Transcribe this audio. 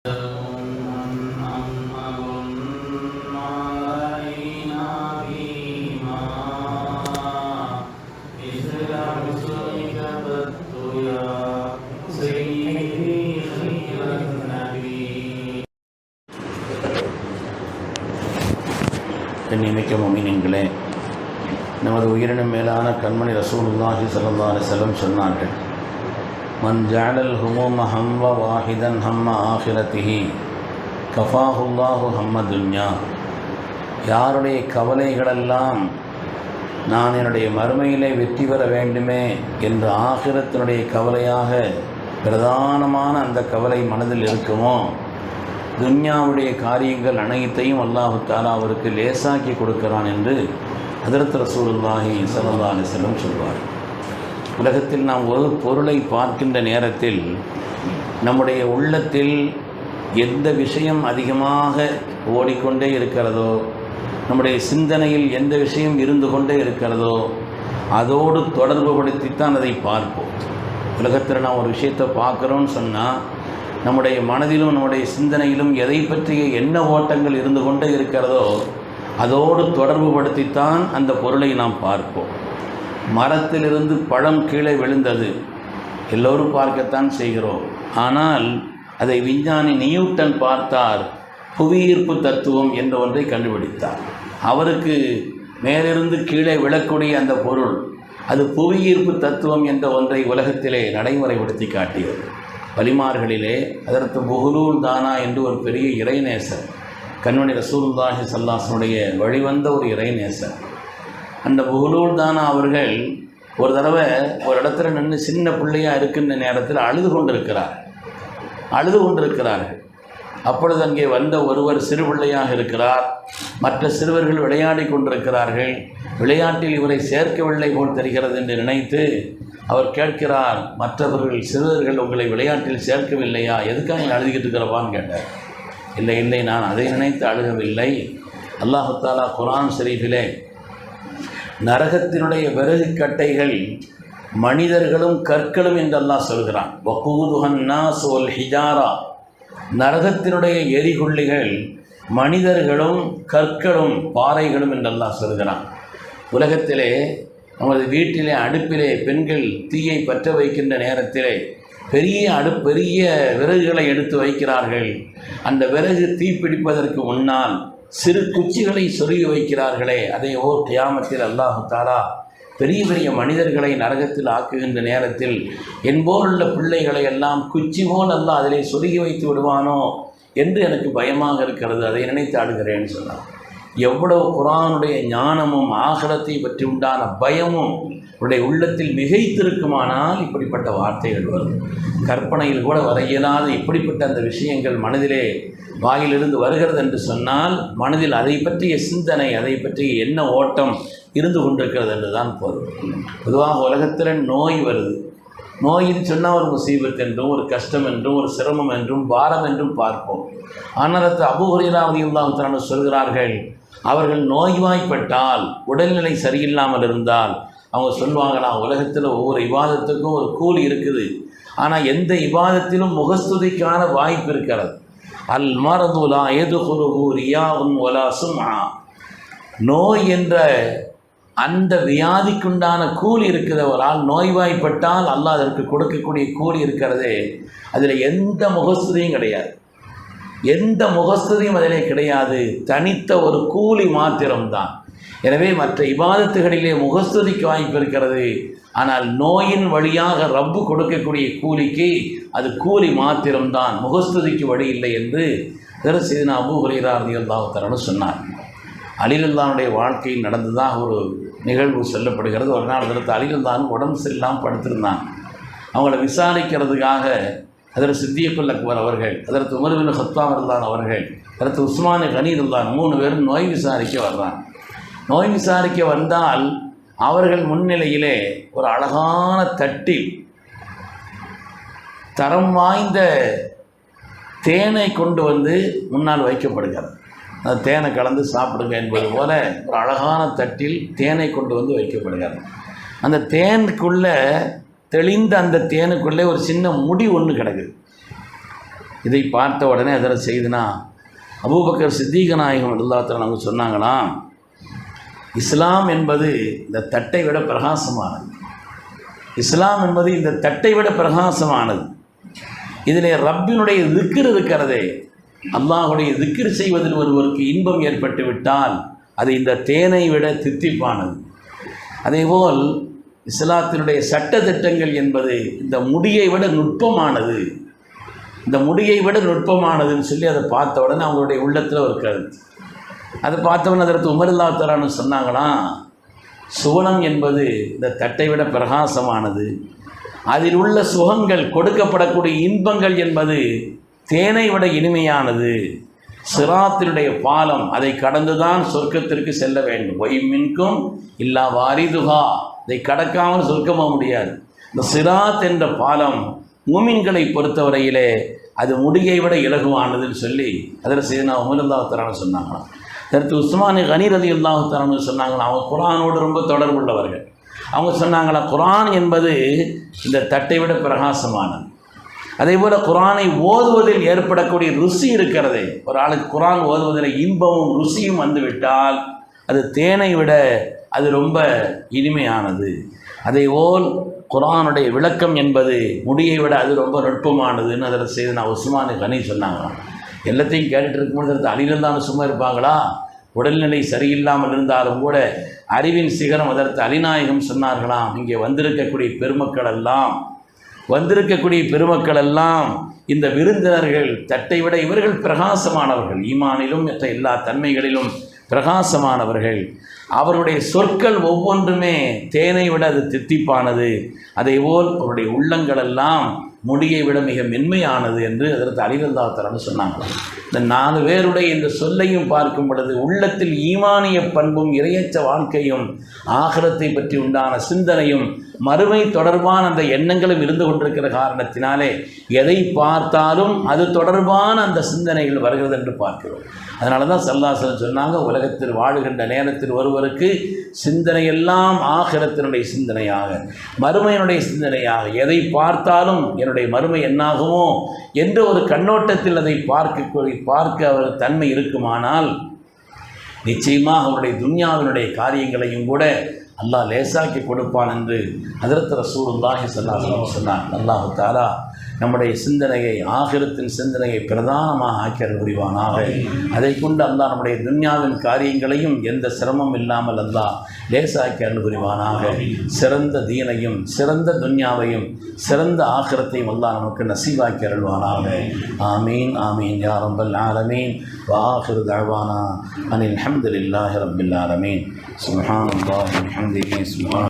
கண்ணியமிக்க முஃமினீன்களே, நமது உயிரினும் மேலான கண்மணி ரசூலுல்லாஹி ஸல்லல்லாஹு அலைஹி வஸல்லம் சொன்னார்கள், மன் ஜஅலல் ஹுமூம ஹம்ம வாஹிதன் ஹம்ம ஆஹிரத்திஹி கஃபாஹுல்லாஹு ஹம்ம துன்யா. யாருடைய கவலைகளெல்லாம் நான் என்னுடைய மறுமையிலே வெற்றி பெற வேண்டுமே என்ற ஆகிரத்தினுடைய கவலையாக பிரதானமான அந்த கவலை மனதில் இருக்குமோ, துன்யாவுடைய காரியங்கள் அனைத்தையும் அல்லாஹு தஆலா அவருக்கு லேசாக்கி கொடுக்கிறான் என்று ஹஜ்ரத் ரசூலுல்லாஹி ஸல்லல்லாஹு அலைஹி வஸல்லம் சொல்வார். உலகத்தில் நாம் ஒரு பொருளை பார்க்கின்ற நேரத்தில் நம்முடைய உள்ளத்தில் எந்த விஷயம் அதிகமாக ஓடிக்கொண்டே இருக்கிறதோ, நம்முடைய சிந்தனையில் எந்த விஷயம் இருந்து கொண்டே இருக்கிறதோ அதோடு தொடர்பு படுத்தித்தான் அதை பார்ப்போம். உலகத்தில் நாம் ஒரு விஷயத்தை பார்க்குறோன்னு சொன்னால் நம்முடைய மனதிலும் நம்முடைய சிந்தனையிலும் எதை பற்றிய என்ன ஓட்டங்கள் இருந்து கொண்டே இருக்கிறதோ அதோடு தொடர்பு படுத்தித்தான் அந்த பொருளை நாம் பார்ப்போம். மரத்திலிருந்து பழம் கீழே விழுந்தது, எல்லோரும் பார்க்கத்தான் செய்கிறோம். ஆனால் அதை விஞ்ஞானி நியூட்டன் பார்த்தார், புவியீர்ப்பு தத்துவம் என்ற ஒன்றை கண்டுபிடித்தார். அவருக்கு மேலிருந்து கீழே விழக்கூடிய அந்த பொருள் அது புவியீர்ப்பு தத்துவம் என்ற ஒன்றை உலகத்திலே நடைமுறைப்படுத்தி காட்டியது. வலிமார்களிலே அதற்கு புஹுலூல் தானா என்று ஒரு பெரிய இறைநேசர், கண்மணி ரசூலுல்லாஹி ஸல்லல்லாஹு அலைஹி வஸல்லம் வழிவந்த ஒரு இறைநேசர். அந்த புஹுலூல் தானா அவர்கள் ஒரு தடவை ஒரு இடத்துல நின்று சின்ன பிள்ளையாக இருக்கின்ற நேரத்தில் அழுது கொண்டிருக்கிறார்கள். அப்பொழுது அங்கே வந்த ஒருவர் சிறு பிள்ளையாக இருக்கிறார், மற்ற சிறுவர்கள் விளையாடி கொண்டிருக்கிறார்கள். விளையாட்டில் இவரை சேர்க்கவில்லை போல் தெரிகிறது என்று நினைத்து அவர் கேட்கிறார், மற்றவர்கள் சிறுவர்கள் உங்களை விளையாட்டில் சேர்க்கவில்லையா, எதுக்காக அழுதுகிட்டு இருக்கிறப்பான்னு கேட்டார். இல்லை, நான் அதை நினைத்து அழுகவில்லை. அல்லாஹு தஆலா குர்ஆன் ஷரீஃபிலே நரகத்தினுடைய விறகு கட்டைகள் மனிதர்களும் கற்களும் என்று அல்லாஹ் சொல்கிறான். வகூதுஹன் நாஸ் வல் ஹிஜாரா, நரகத்தினுடைய எரிகுள்ளிகள் மனிதர்களும் கற்களும் பாறைகளும் என்று அல்லாஹ் சொல்கிறான். உலகத்திலே நமது வீட்டிலே அடுப்பிலே பெண்கள் தீயை பற்ற வைக்கின்ற நேரத்திலே பெரிய விறகுகளை எடுத்து வைக்கிறார்கள். அந்த விறகு தீப்பிடிப்பதற்கு முன்னால் சிறு குச்சிகளை சொருகி வைக்கிறார்களே, அதை ஓர் கியாமத்தில் அல்லாஹு தஆலா பெரிய மனிதர்களை நரகத்தில் ஆக்குகின்ற நேரத்தில் என்போருள்ள பிள்ளைகளை எல்லாம் குச்சி போல் அல்லாஹ் அதிலே சொருகி வைத்து விடுவானோ என்று எனக்கு பயமாக இருக்கிறது, அதை நினைத்து ஆடுகிறேன்னு சொன்னார். எவ்வளவு குர்ஆனுடைய ஞானமும் ஆகிரத்தை பற்றி உண்டான பயமும் உடைய உள்ளத்தில் மிகைத்திருக்குமானால் இப்படிப்பட்ட வார்த்தைகள் வரும். கற்பனையில் கூட வர இயலாத இப்படிப்பட்ட அந்த விஷயங்கள் மனதிலே வாயிலிருந்து வருகிறது என்று சொன்னால் மனதில் அதை பற்றிய சிந்தனை, அதை பற்றிய என்ன ஓட்டம் இருந்து கொண்டிருக்கிறது என்று தான் பொருள். பொதுவாக உலகத்தில் நோய் வருது. நோயின்னு சொன்னால் ஒரு முசீபத் என்றும் ஒரு கஷ்டம் என்றும் ஒரு சிரமம் என்றும் பாரம் என்றும் பார்ப்போம். ஆனால் அபூ ஹுரைரா ரலியல்லாஹு தஆலா சொல்கிறார்கள், அவர்கள் நோய்வாய்ப்பட்டால், உடல்நிலை சரியில்லாமல் இருந்தால் அவங்க சொல்லுவாங்களாம், உலகத்தில் ஒவ்வொரு இபாதத்துக்கும் ஒரு கூலி இருக்குது, ஆனால் எந்த இபாதத்திலும் முகஸ்துதிக்கான வாய்ப்பு இருக்கிறது. அல் மரது லா யதுகுலுஹு ரியாஉன் வலா சும்ஆ, நோய் என்ற அந்த வியாதிக்குண்டான கூலி இருக்கிறவரால் நோய்வாய்ப்பட்டால் அல்லாஹ் அதற்கு கொடுக்கக்கூடிய கூலி இருக்கிறதே, அதில் எந்த முகஸ்துதியும் கிடையாது, அதிலே கிடையாது. தனித்த ஒரு கூலி மாத்திரம்தான். எனவே மற்ற இபாதத்துகளிலே முகஸ்துதிக்கு வாய்ப்பு இருக்கிறது, ஆனால் நோயின் வழியாக ரப்பு கொடுக்கக்கூடிய கூலிக்கு அது கூலி மாத்திரம்தான், முகஸ்துதிக்கு வழி இல்லை என்று சையதுனா அபூ ஹுரைரா ரலியல்லாஹு தஆலா சொன்னார். அலி ரலியல்லாஹுடைய வாழ்க்கையில் நடந்ததாக ஒரு நிகழ்வு சொல்லப்படுகிறது. ஒரு நாள் அலி ரலியல்லாஹு உடம்பு சரியில்லாமல் படுத்திருந்தாங்க. அவங்கள விசாரிக்கிறதுக்காக ஹஜ்ரத் சித்தியக்குல் அக்பர் அவர்கள், ஹஜ்ரத் உமர் பின் கத்தாப் ரலியல்லாஹு அவர்கள், ஹஜ்ரத் உஸ்மான் கனி ரலியல்லாஹு 3 பேரும் நோய் விசாரிக்க வர்றாங்க. நோய் விசாரிக்க வந்தால் அவர்கள் முன்னிலையிலே ஒரு அழகான தட்டில் தரம் வாய்ந்த தேனை கொண்டு வந்து முன்னால் வைக்கப்படுகிறது. அந்த தேனை கலந்து சாப்பிடுங்க என்பது போல ஒரு அழகான தட்டில் தேனை கொண்டு வந்து வைக்கப்படுகிறது. அந்த தேனுக்குள்ளே தெளிந்த அந்த தேனுக்குள்ளே ஒரு சின்ன முடி ஒன்று கிடக்குது. இதை பார்த்த உடனே அதில் செய்துனா அபூபக்கர் சித்தீக நாயகம் ரலியல்லாஹு அவங்க சொன்னாங்களாம், இஸ்லாம் என்பது இந்த தட்டை விட பிரகாசமானது. இஸ்லாம் என்பது இந்த தட்டை விட பிரகாசமானது. இதில் ரப்பினுடைய திக்ர் இருக்கிறதே, அல்லாஹுடைய திக்ர் செய்வதில் ஒருவருக்கு இன்பம் ஏற்பட்டு விட்டால் அது இந்த தேனை விட தித்திப்பானது. அதேபோல் இஸ்லாத்தினுடைய சட்ட திட்டங்கள் என்பது இந்த முடியை விட நுட்பமானது, இந்த முடியை விட நுட்பமானதுன்னு சொல்லி அதை பார்த்த உடனே அவங்களுடைய உள்ளத்தில் ஒரு கருத்து. அதை பார்த்தவொடனே அதற்கு உமர் ரலியல்லாஹு தஆலா சொன்னாங்களாம், சுவனம் என்பது இந்த தட்டை விட பிரகாசமானது, அதில் உள்ள சுகங்கள் கொடுக்கப்படக்கூடிய இன்பங்கள் என்பது தேனை விட இனிமையானது. சிராத்தினுடைய பாலம், அதை கடந்துதான் சொர்க்கத்திற்கு செல்ல வேண்டும். ஒய்மின்கும் இல்லா வாரிதுகா, இதை கடக்காமல் சொர்க்கமாக முடியாது. இந்த சிராத் என்ற பாலம் மூமின்களை பொறுத்தவரையிலே அது முடியை விட இலகுவானதுன்னு சொல்லி அதில் செய்தனா உமர் ரலியல்லாஹு தஆலா சொன்னாங்களாம். அடுத்து உஸ்மான் கனி ரலியல்லாஹு தஆலா சொன்னாங்களா, அவங்க குர்ஆனோடு ரொம்ப தொடர்புள்ளவர்கள். அவங்க சொன்னாங்களா, குர்ஆன் என்பது இந்த தட்டை விட பிரகாசமானது. அதே போல் குர்ஆனை ஓதுவதில் ஏற்படக்கூடிய ருசி இருக்கிறதே, ஒரு ஆளுக்கு குர்ஆன் ஓதுவதில் இன்பமும் ருசியும் வந்துவிட்டால் அது தேனை விட அது ரொம்ப இனிமையானது. அதேபோல் குர்ஆனுடைய விளக்கம் என்பது முடியை விட அது ரொம்ப நுட்பமானதுன்னு அதில் செய்து நான் உஸ்மான் கனி சொன்னாங்களாம். எல்லாத்தையும் கேட்டுட்டு இருக்கும்போது அலியில்தான் சும்மா இருப்பாங்களா? உடல்நிலை சரியில்லாமல் இருந்தாலும் கூட அறிவின் சிகரம் அதற்கு அலிநாயகம் சொன்னார்களாம், இங்கே வந்திருக்கக்கூடிய பெருமக்கள் எல்லாம் இந்த விருந்தினர்கள் தட்டை விட இவர்கள் பிரகாசமானவர்கள், ஈமானிலும் மற்ற எல்லா தன்மைகளிலும் பிரகாசமானவர்கள். அவருடைய சொற்கள் ஒவ்வொன்றுமே தேனை விட அது தித்திப்பானது. அதேபோல் அவருடைய உள்ளங்களெல்லாம் முடியை விட மிக மென்மையானது என்று அதற்கு அலி ரலியல்லாஹு தஆலா சொன்னாங்களாம். இந்த 4 பேருடைய இந்த சொல்லையும் பார்க்கும் பொழுது உள்ளத்தில் ஈமானிய பண்பும் இறையச்ச வாழ்க்கையும் ஆகிரத்தை பற்றி உண்டான சிந்தனையும் மறுமை தொடர்பான அந்த எண்ணங்களும் இருந்து கொண்டிருக்கிற காரணத்தினாலே எதை பார்த்தாலும் அது தொடர்பான அந்த சிந்தனைகள் வருகிறது என்று பார்க்கிறோம். அதனால தான் ஸல்லல்லாஹு அலைஹி வஸல்லம் சொன்னாங்க, உலகத்தில் வாழுகின்ற நேரத்தில் ஒருவருக்கு சிந்தனையெல்லாம் ஆகிரத்தினுடைய சிந்தனையாக, மறுமையினுடைய சிந்தனையாக, எதை பார்த்தாலும் என்னுடைய மறுமை என்னாகுமோ என்ற ஒரு கண்ணோட்டத்தில் அதை பார்க்க அவர் தன்மை இருக்குமானால் நிச்சயமாக அவருடைய துன்யாவினுடைய காரியங்களையும் கூட அல்லாஹ் லேசாக்கி கொடுப்பான் என்று ஹஜ்ரத் ரசூலுல்லாஹி ஸல்லல்லாஹு அலைஹி வஸல்லம் சொன்னார். அல்லாஹ் தஆலா நம்முடைய சிந்தனையை, ஆகிரத்தின் சிந்தனையை பிரதானமாக ஆக்கியல் புரிவானாக. அதை கொண்டு அல்லாஹ் நம்முடைய துன்யாவின் காரியங்களையும் எந்த சிரமம் இல்லாமல் அல்லாஹ் லேசாக்கி அருள் புரிவானாக. சிறந்த தீனையும் சிறந்த துன்யாவையும் சிறந்த ஆகிரத்தையும் அல்லாஹ் நமக்கு நசீபாக்கி அருள்வானாக. ஆமீன் ஆமீன் யா ரப்பல் ஆலமீன். வஆகிரு தஅவானா அனில் ஹம்துலில்லாஹி ரப்பில் ஆலமீன். சுப்ஹானல்லாஹி வபிஹம்திஹி.